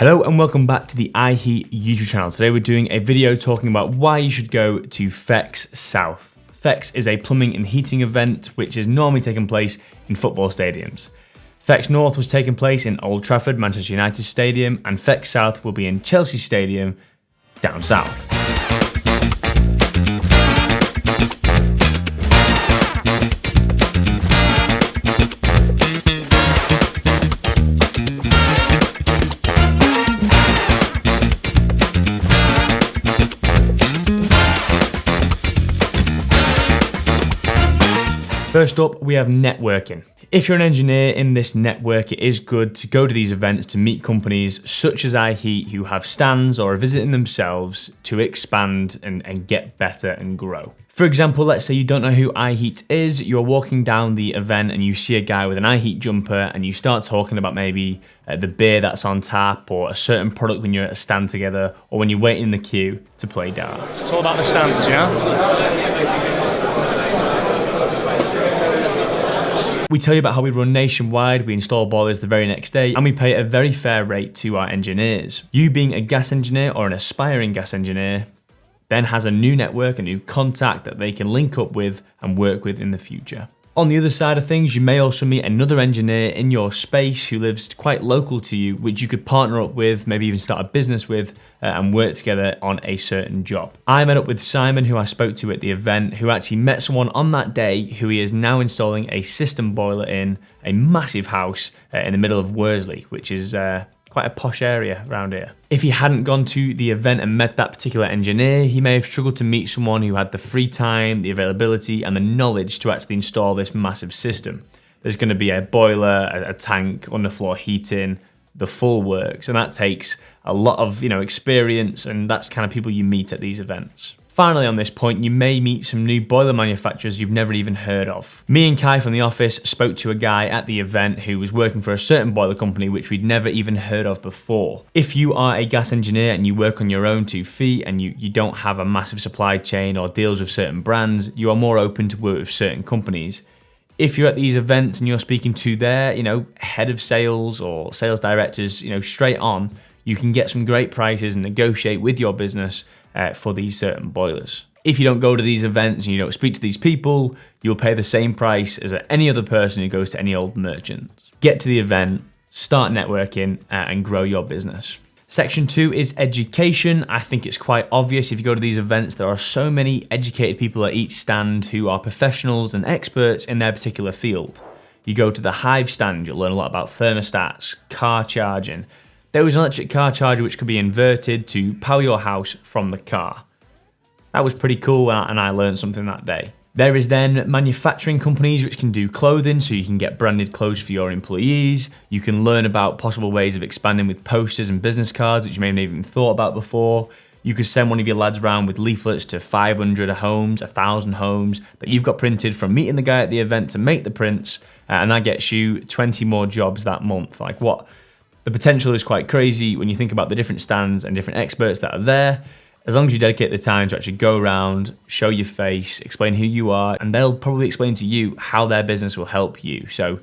Hello and welcome back to the iHeat YouTube channel. Today we're doing a video talking about why you should go to PHEX South. PHEX is a plumbing and heating event which is normally taking place in football stadiums. PHEX North was taking place in Old Trafford, Manchester United Stadium, and PHEX South will be in Chelsea Stadium, down south. First up, we have networking. If you're an engineer in this network, it is good to go to these events to meet companies such as iHeat who have stands or are visiting themselves to expand and get better and grow. For example, let's say you don't know who iHeat is, you're walking down the event and you see a guy with an iHeat jumper and you start talking about maybe the beer that's on tap or a certain product when you're at a stand together or when you're waiting in the queue to play darts. It's all about the stands, yeah? We tell you about how we run nationwide, we install boilers the very next day, and we pay a very fair rate to our engineers. You being a gas engineer or an aspiring gas engineer then has a new network, a new contact that they can link up with and work with in the future. On the other side of things, you may also meet another engineer in your space who lives quite local to you, which you could partner up with, maybe even start a business with, and work together on a certain job. I met up with Simon, who I spoke to at the event, who actually met someone on that day who he is now installing a system boiler in a massive house in the middle of Worsley, which is quite a posh area around here. If he hadn't gone to the event and met that particular engineer, he may have struggled to meet someone who had the free time, the availability, and the knowledge to actually install this massive system. There's going to be a boiler, a tank, underfloor heating, the full works, and that takes a lot of experience, and that's kind of people you meet at these events. Finally, on this point, you may meet some new boiler manufacturers you've never even heard of. Me and Kai from the office spoke to a guy at the event who was working for a certain boiler company which we'd never even heard of before. If you are a gas engineer and you work on your own 2 feet and you don't have a massive supply chain or deals with certain brands, you are more open to work with certain companies. If you're at these events and you're speaking to their, head of sales or sales directors, straight on, you can get some great prices and negotiate with your business for these certain boilers. If you don't go to these events and you don't speak to these people, you'll pay the same price as any other person who goes to any old merchant. Get to the event, start networking, and grow your business. Section 2 is education. I think it's quite obvious if you go to these events, there are so many educated people at each stand who are professionals and experts in their particular field. You go to the Hive stand, you'll learn a lot about thermostats, car charging. There was an electric car charger which could be inverted to power your house from the car. That was pretty cool and I learned something that day. There is then manufacturing companies which can do clothing, so you can get branded clothes for your employees. You can learn about possible ways of expanding with posters and business cards which you may have even thought about before. You could send one of your lads around with leaflets to 500 homes, 1,000 homes that you've got printed from meeting the guy at the event to make the prints, and that gets you 20 more jobs that month. Like what? The potential is quite crazy when you think about the different stands and different experts that are there. As long as you dedicate the time to actually go around, show your face, explain who you are, and they'll probably explain to you how their business will help you. So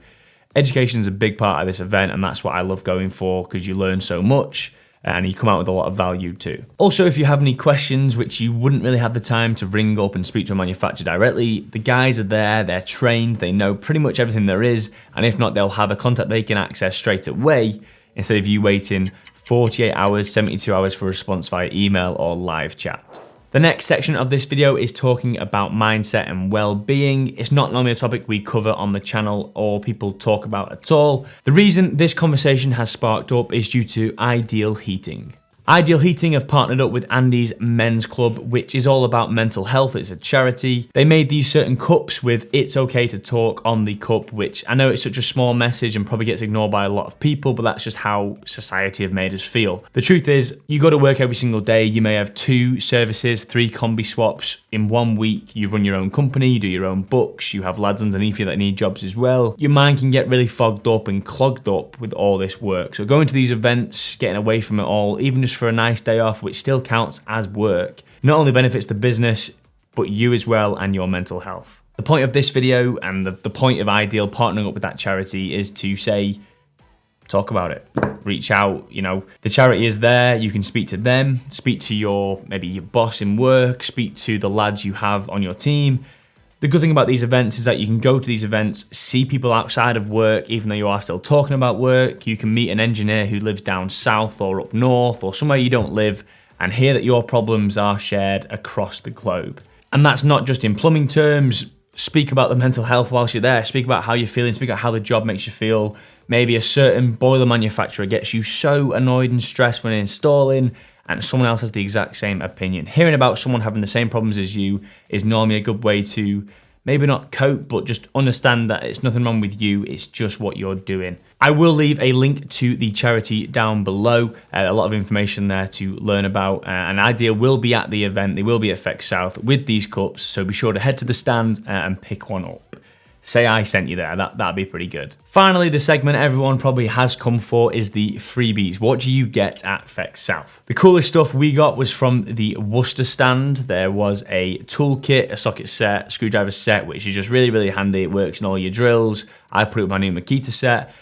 education is a big part of this event, and that's what I love going for because you learn so much and you come out with a lot of value too. Also, if you have any questions which you wouldn't really have the time to ring up and speak to a manufacturer directly, the guys are there, they're trained, they know pretty much everything there is, and if not, they'll have a contact they can access straight away, instead of you waiting 48 hours, 72 hours for a response via email or live chat. The next section of this video is talking about mindset and well-being. It's not normally a topic we cover on the channel or people talk about at all. The reason this conversation has sparked up is due to Ideal Heating. Ideal Heating have partnered up with Andy's Men's Club, which is all about mental health. It's a charity. They made these certain cups with "It's okay to talk" on the cup, which I know it's such a small message and probably gets ignored by a lot of people, but that's just how society have made us feel. The truth is, you go to work every single day, you may have 2 services, 3 combi swaps. In 1 week, you run your own company, you do your own books, you have lads underneath you that need jobs as well. Your mind can get really fogged up and clogged up with all this work. So going to these events, getting away from it all, even just for a nice day off, which still counts as work, not only benefits the business, but you as well and your mental health. The point of this video and the point of Ideal partnering up with that charity is to say, talk about it. Reach out, you know, the charity is there. You can speak to them, speak to maybe your boss in work, speak to the lads you have on your team. The good thing about these events is that you can go to these events, see people outside of work, even though you are still talking about work. You can meet an engineer who lives down south or up north or somewhere you don't live and hear that your problems are shared across the globe. And that's not just in plumbing terms. Speak about the mental health whilst you're there. Speak about how you're feeling. Speak about how the job makes you feel. Maybe a certain boiler manufacturer gets you so annoyed and stressed when installing, and someone else has the exact same opinion. Hearing about someone having the same problems as you is normally a good way to maybe not cope, but just understand that it's nothing wrong with you, it's just what you're doing. I will leave a link to the charity down below, a lot of information there to learn about, and Idea will be at the event, they will be at PHEX South with these cups, so be sure to head to the stand and pick one up. Say I sent you there, that'd be pretty good. Finally, the segment everyone probably has come for is the freebies. What do you get at PHEX South? The coolest stuff we got was from the Worcester stand. There was a toolkit, a socket set, screwdriver set, which is just really, really handy. It works in all your drills. I put it with my new Makita set.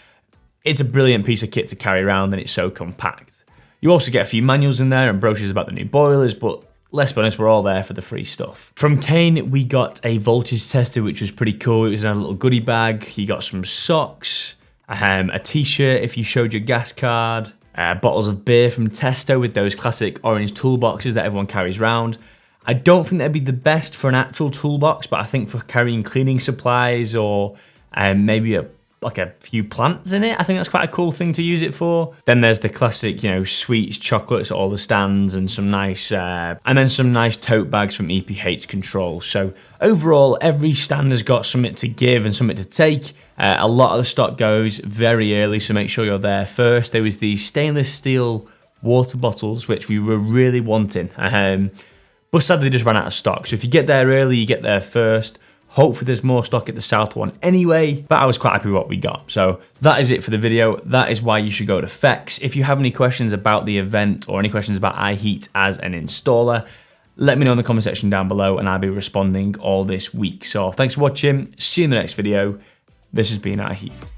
It's a brilliant piece of kit to carry around and it's so compact. You also get a few manuals in there and brochures about the new boilers, but let's be honest, we're all there for the free stuff. From Kane, we got a voltage tester, which was pretty cool. It was in a little goodie bag. You got some socks, a t-shirt if you showed your gas card, bottles of beer from Testo with those classic orange toolboxes that everyone carries around. I don't think that'd be the best for an actual toolbox, but I think for carrying cleaning supplies or maybe like a few plants in it, I think that's quite a cool thing to use it for. Then there's the classic, you know, sweets, chocolates, all the stands, and some nice, tote bags from EPH Control. So overall, every stand has got something to give and something to take. A lot of the stock goes very early, so make sure you're there first. There was these stainless steel water bottles, which we were really wanting. But sadly, they just ran out of stock. So if you get there early, you get there first. Hopefully there's more stock at the South one anyway, but I was quite happy with what we got. So that is it for the video. That is why you should go to PHEX. If you have any questions about the event or any questions about iHeat as an installer, let me know in the comment section down below and I'll be responding all this week. So thanks for watching. See you in the next video. This has been iHeat.